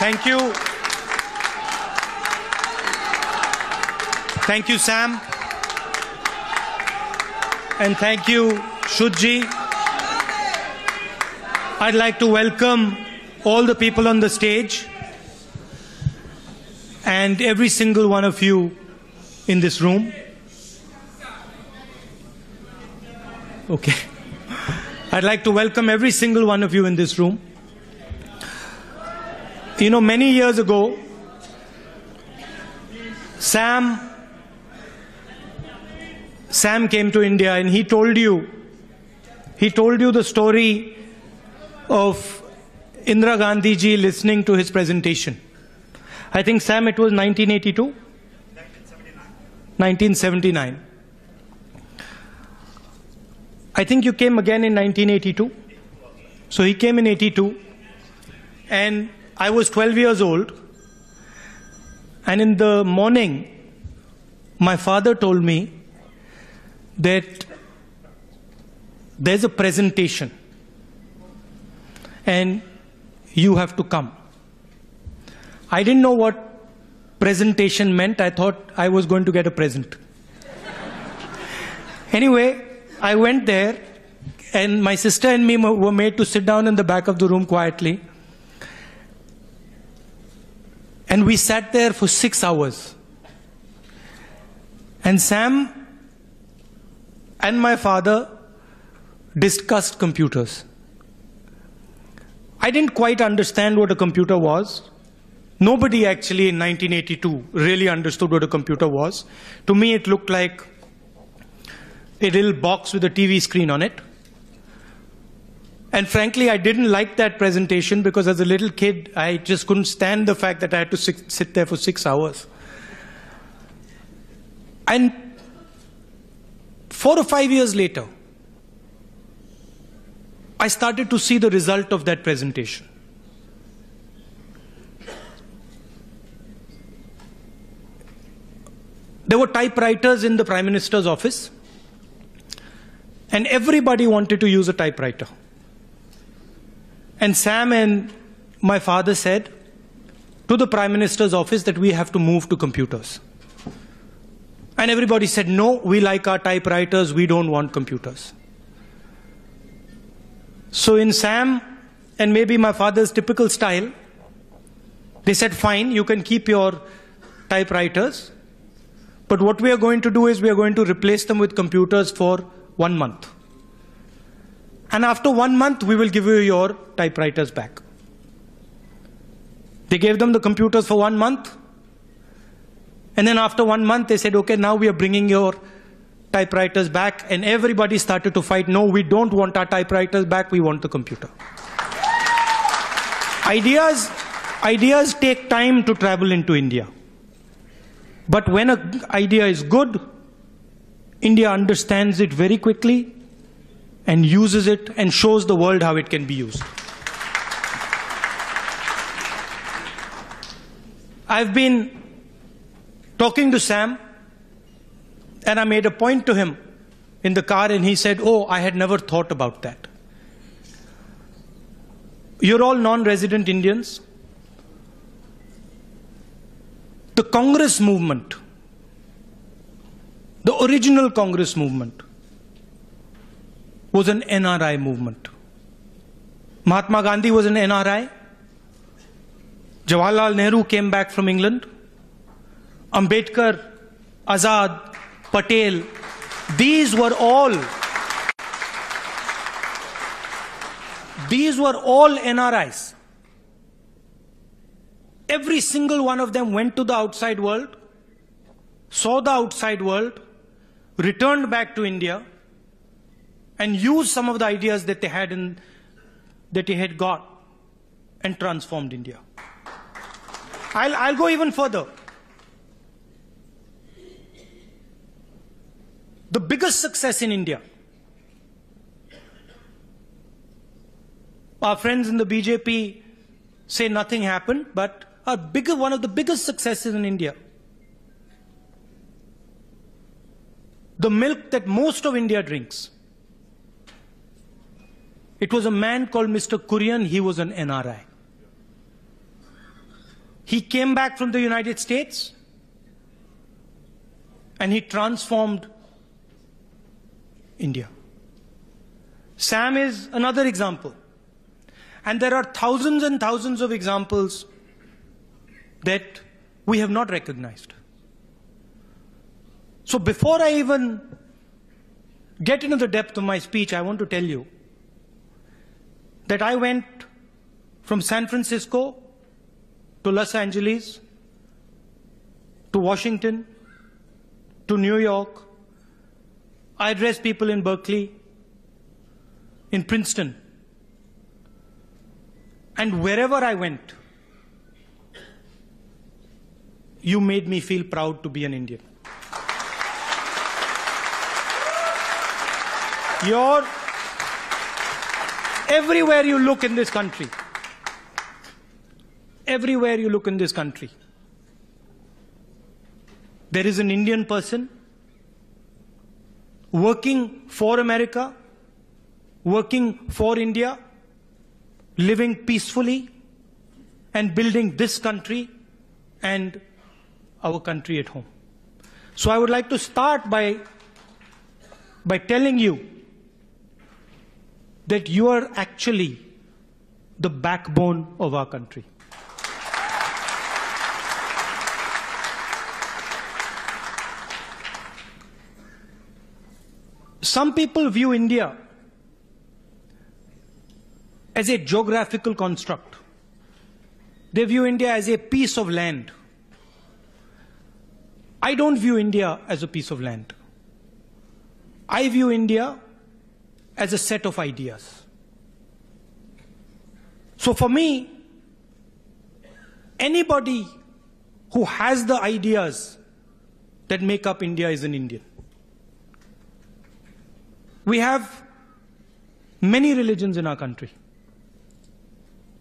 Thank you. Thank you, Sam. And thank you, Shudji. I'd like to welcome all the people on the stage and every single one of you in this room. Okay. I'd like to welcome every single one of you in this room. You know, many years ago, Sam came to India and he told you the story of Indira Gandhi ji listening to his presentation. I think, Sam, it was 1982? 1979. I think you came again in 1982. So he came in 82 and I was 12 years old, and in the morning my father told me that there's a presentation and you have to come. I didn't know what presentation meant. I thought I was going to get a present. Anyway, I went there and my sister and me were made to sit down in the back of the room quietly. And we sat there for 6 hours. And Sam and my father discussed computers. I didn't quite understand what a computer was. Nobody actually in 1982 really understood what a computer was. To me, it looked like a little box with a TV screen on it. And frankly, I didn't like that presentation because as a little kid, I just couldn't stand the fact that I had to sit there for 6 hours. And 4 or 5 years later, I started to see the result of that presentation. There were typewriters in the Prime Minister's office, and everybody wanted to use a typewriter. And Sam and my father said to the Prime Minister's office that we have to move to computers. And everybody said, no, we like our typewriters, we don't want computers. So in Sam and maybe my father's typical style, they said, fine, you can keep your typewriters, but what we are going to do is we are going to replace them with computers for 1 month. And after 1 month, we will give you your typewriters back. They gave them the computers for 1 month. And then after 1 month, they said, okay, now we are bringing your typewriters back. And everybody started to fight. No, we don't want our typewriters back. We want the computer. Ideas take time to travel into India. But when an idea is good, India understands it very quickly and uses it and shows the world how it can be used. I've been talking to Sam, and I made a point to him in the car, and he said, oh, I had never thought about that. You're all non-resident Indians. The Congress movement, the original Congress movement, was an NRI movement. Mahatma Gandhi was an NRI. Jawaharlal Nehru came back from England. Ambedkar, Azad, Patel, these were all NRIs. Every single one of them went to the outside world, saw the outside world, returned back to India, and used some of the ideas that they had got and transformed India. I'll go even further. The biggest success in India, our friends in the BJP say nothing happened, but one of the biggest successes in India, the milk that most of India drinks, it was a man called Mr. Kurian. He was an NRI. He came back from the United States and he transformed India. Sam is another example. And there are thousands and thousands of examples that we have not recognized. So before I even get into the depth of my speech, I want to tell you that I went from San Francisco to Los Angeles, to Washington, to New York. I addressed people in Berkeley, in Princeton. And wherever I went, you made me feel proud to be an Indian. Everywhere you look in this country, everywhere you look in this country, there is an Indian person working for America, working for India, living peacefully and building this country and our country at home. So I would like to start by telling you that you are actually the backbone of our country. Some people view India as a geographical construct. They view India as a piece of land. I don't view India as a piece of land. I view India as a set of ideas. So for me, anybody who has the ideas that make up India is an Indian. We have many religions in our country.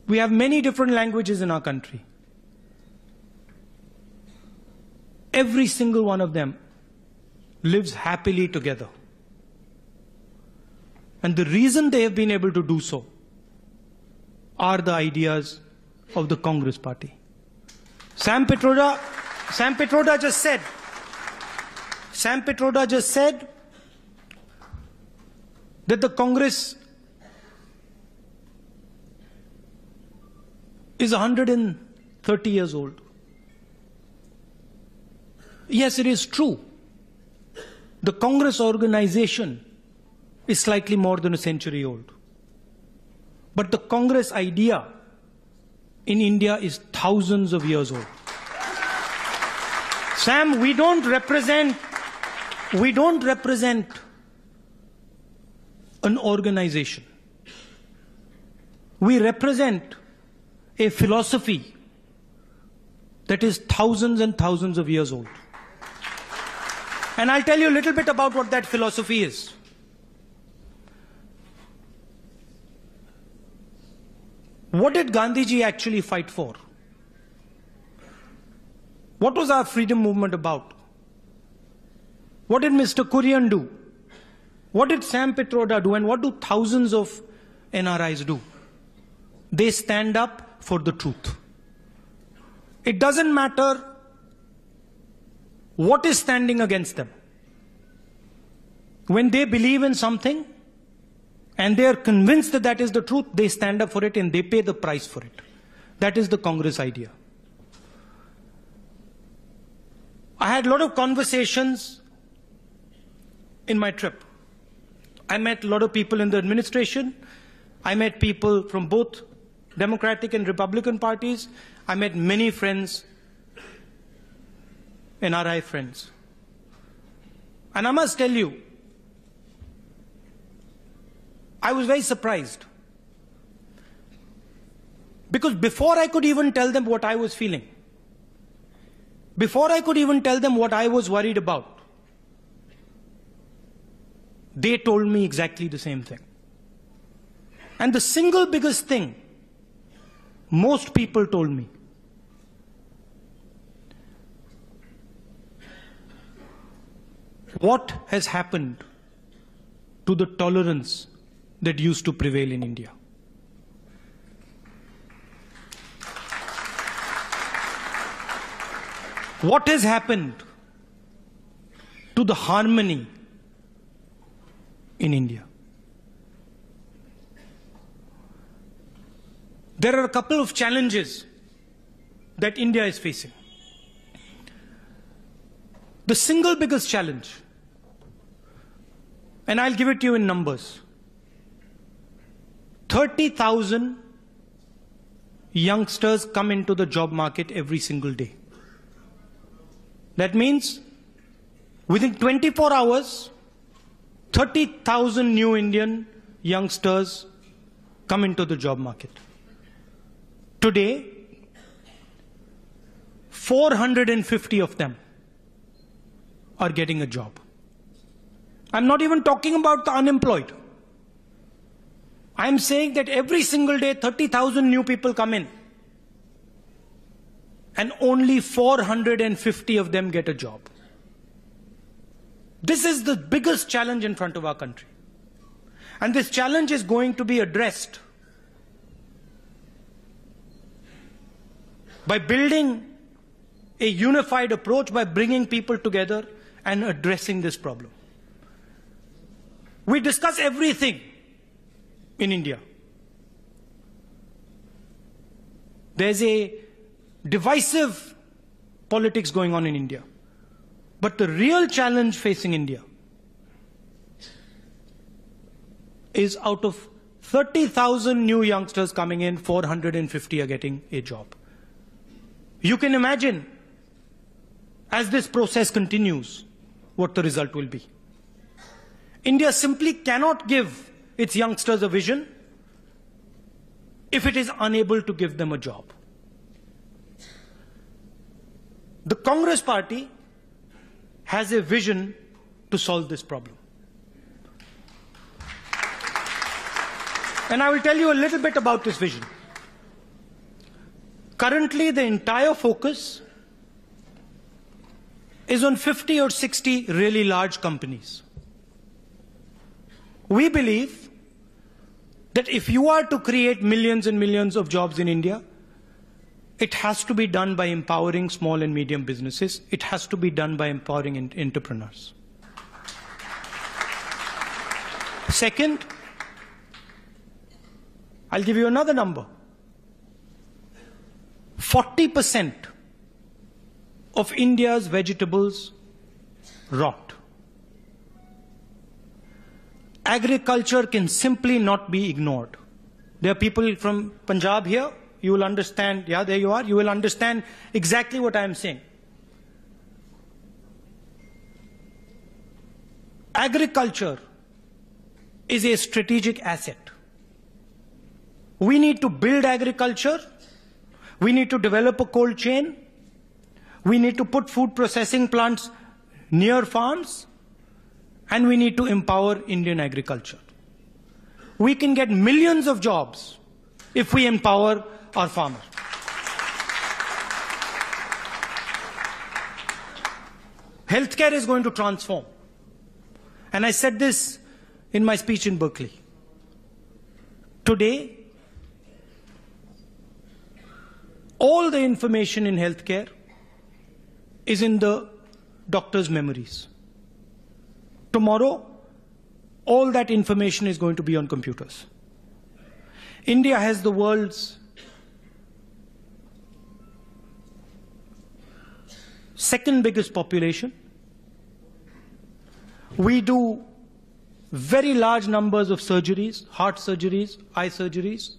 We have many different languages in our country. Every single one of them lives happily together. And the reason they have been able to do so are the ideas of the Congress Party. Sam Pitroda just said that the Congress is 130 years old. Yes, it is true. The Congress organization is slightly more than a century old. But the Congress idea in India is thousands of years old. Sam, we don't represent an organization. We represent a philosophy that is thousands and thousands of years old. And I'll tell you a little bit about what that philosophy is. What did Gandhiji actually fight for? What was our freedom movement about? What did Mr. Kurian do? What did Sam Pitroda do? And what do thousands of NRIs do? They stand up for the truth. It doesn't matter what is standing against them. When they believe in something and they are convinced that that is the truth, they stand up for it and they pay the price for it. That is the Congress idea. I had a lot of conversations in my trip. I met a lot of people in the administration. I met people from both Democratic and Republican parties. I met many friends, NRI friends. And I must tell you, I was very surprised. Because before I could even tell them what I was feeling, before I could even tell them what I was worried about, they told me exactly the same thing. And the single biggest thing most people told me, what has happened to the tolerance that used to prevail in India? What has happened to the harmony in India? There are a couple of challenges that India is facing. The single biggest challenge, and I'll give it to you in numbers, 30,000 youngsters come into the job market every single day. That means within 24 hours, 30,000 new Indian youngsters come into the job market. Today, 450 of them are getting a job. I'm not even talking about the unemployed. I'm saying that every single day, 30,000 new people come in, and only 450 of them get a job. This is the biggest challenge in front of our country. And this challenge is going to be addressed by building a unified approach, by bringing people together and addressing this problem. We discuss everything in India. There's a divisive politics going on in India. But the real challenge facing India is out of 30,000 new youngsters coming in, 450 are getting a job. You can imagine, as this process continues, what the result will be. India simply cannot give its youngsters a vision if it is unable to give them a job. The Congress party has a vision to solve this problem. And I will tell you a little bit about this vision. Currently, the entire focus is on 50 or 60 really large companies. We believe that if you are to create millions and millions of jobs in India, it has to be done by empowering small and medium businesses. It has to be done by empowering entrepreneurs. Second, I'll give you another number. 40% of India's vegetables rot. Agriculture can simply not be ignored. There are people from Punjab here. You will understand, yeah, there you are. You will understand exactly what I am saying. Agriculture is a strategic asset. We need to build agriculture. We need to develop a cold chain. We need to put food processing plants near farms. And we need to empower Indian agriculture. We can get millions of jobs if we empower our farmers. Healthcare is going to transform. And I said this in my speech in Berkeley. Today, all the information in healthcare is in the doctor's memories. Tomorrow, all that information is going to be on computers. India has the world's second biggest population. We do very large numbers of surgeries, heart surgeries, eye surgeries.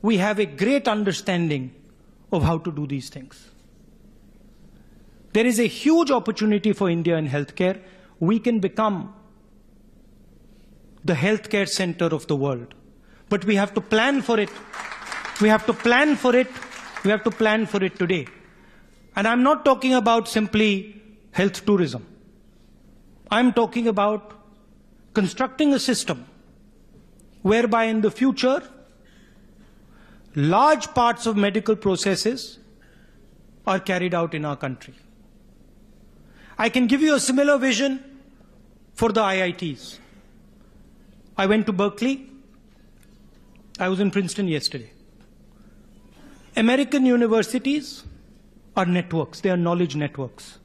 We have a great understanding of how to do these things. There is a huge opportunity for India in healthcare. We can become the healthcare center of the world. But we have to plan for it. We have to plan for it. We have to plan for it today. And I'm not talking about simply health tourism. I'm talking about constructing a system whereby in the future, large parts of medical processes are carried out in our country. I can give you a similar vision for the IITs. I went to Berkeley. I was in Princeton yesterday. American universities are networks. They are knowledge networks.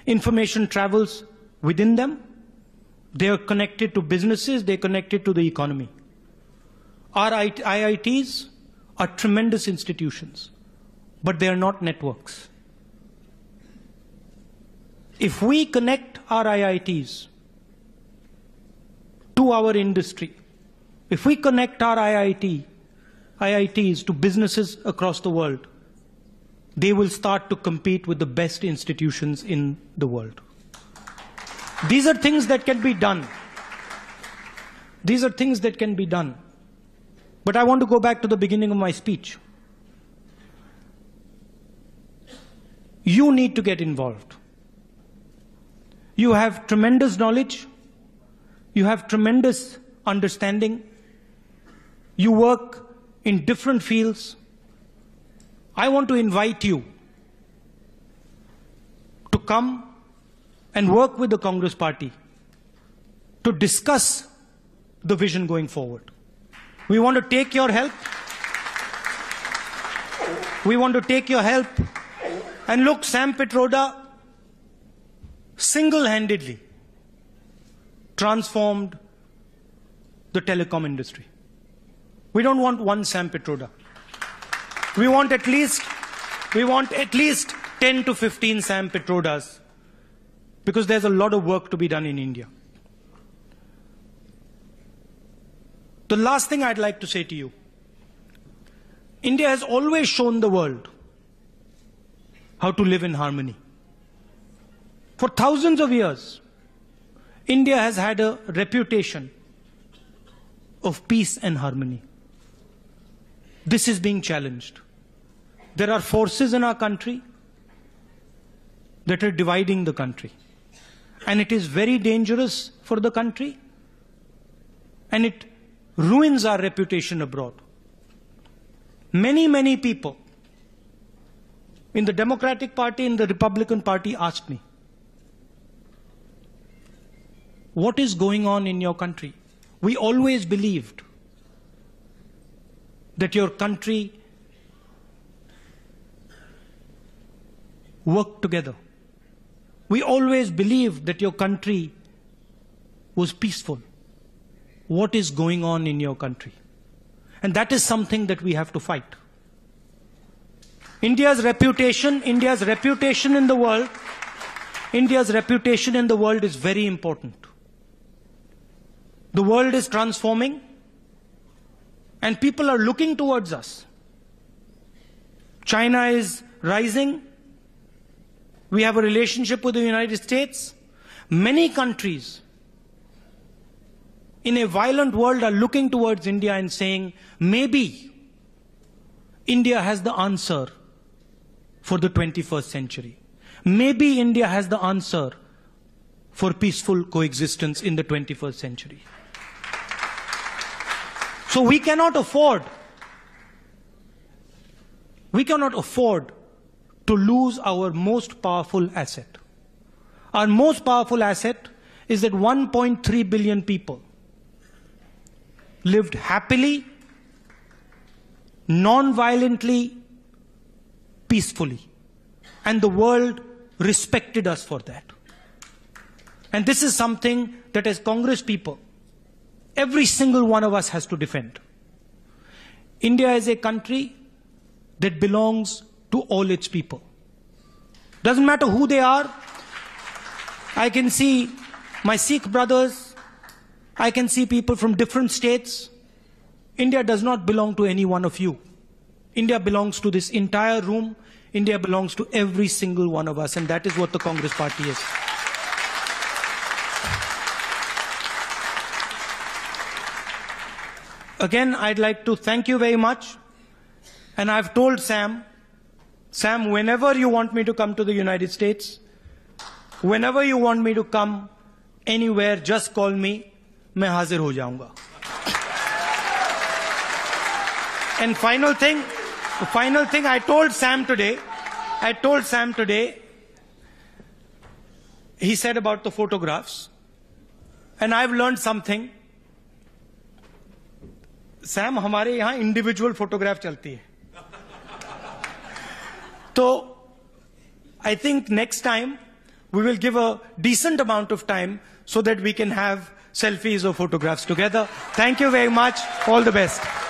Information travels within them. They are connected to businesses. They are connected to the economy. Our IITs are tremendous institutions, but they are not networks. If we connect our IITs to our industry, if we connect our IITs to businesses across the world, they will start to compete with the best institutions in the world. These are things that can be done. These are things that can be done. But I want to go back to the beginning of my speech. You need to get involved. You have tremendous knowledge. You have tremendous understanding. You work in different fields. I want to invite you to come and work with the Congress Party to discuss the vision going forward. We want to take your help. We want to take your help. And look, Sam Pitroda single-handedly transformed the telecom industry. We don't want one Sam Pitroda. We want at least 10 to 15 Sam Pitrodas, because there's a lot of work to be done in India. The last thing I'd like to say to you, India has always shown the world how to live in harmony. For thousands of years, India has had a reputation of peace and harmony. This is being challenged. There are forces in our country that are dividing the country. And it is very dangerous for the country. And it ruins our reputation abroad. Many people in the Democratic Party and the Republican Party asked me, what is going on in your country? We always believed that your country worked together. We always believed that your country was peaceful. What is going on in your country? And that is something that we have to fight. India's reputation in the world is very important. The world is transforming, and people are looking towards us. China is rising. We have a relationship with the United States. Many countries in a violent world are looking towards India and saying, maybe India has the answer for the 21st century. Maybe India has the answer for peaceful coexistence in the 21st century. So we cannot afford to lose our most powerful asset. Our most powerful asset is that 1.3 billion people lived happily, non-violently, peacefully. And the world respected us for that. And this is something that as Congress people, every single one of us has to defend. India is a country that belongs to all its people. Doesn't matter who they are. I can see my Sikh brothers. I can see people from different states. India does not belong to any one of you. India belongs to this entire room. India belongs to every single one of us, and that is what the Congress Party is. Again, I'd like to thank you very much. And I've told Sam, whenever you want me to come to the United States, whenever you want me to come anywhere, just call me. मैं हाजिर हो जाऊंगा. And final thing, I told Sam today, he said about the photographs, and I've learned something. Sam, हमारे यहाँ individual photograph चलती है. तो I think next time we will give a decent amount of time so that we can have selfies or photographs together. Thank you very much. All the best.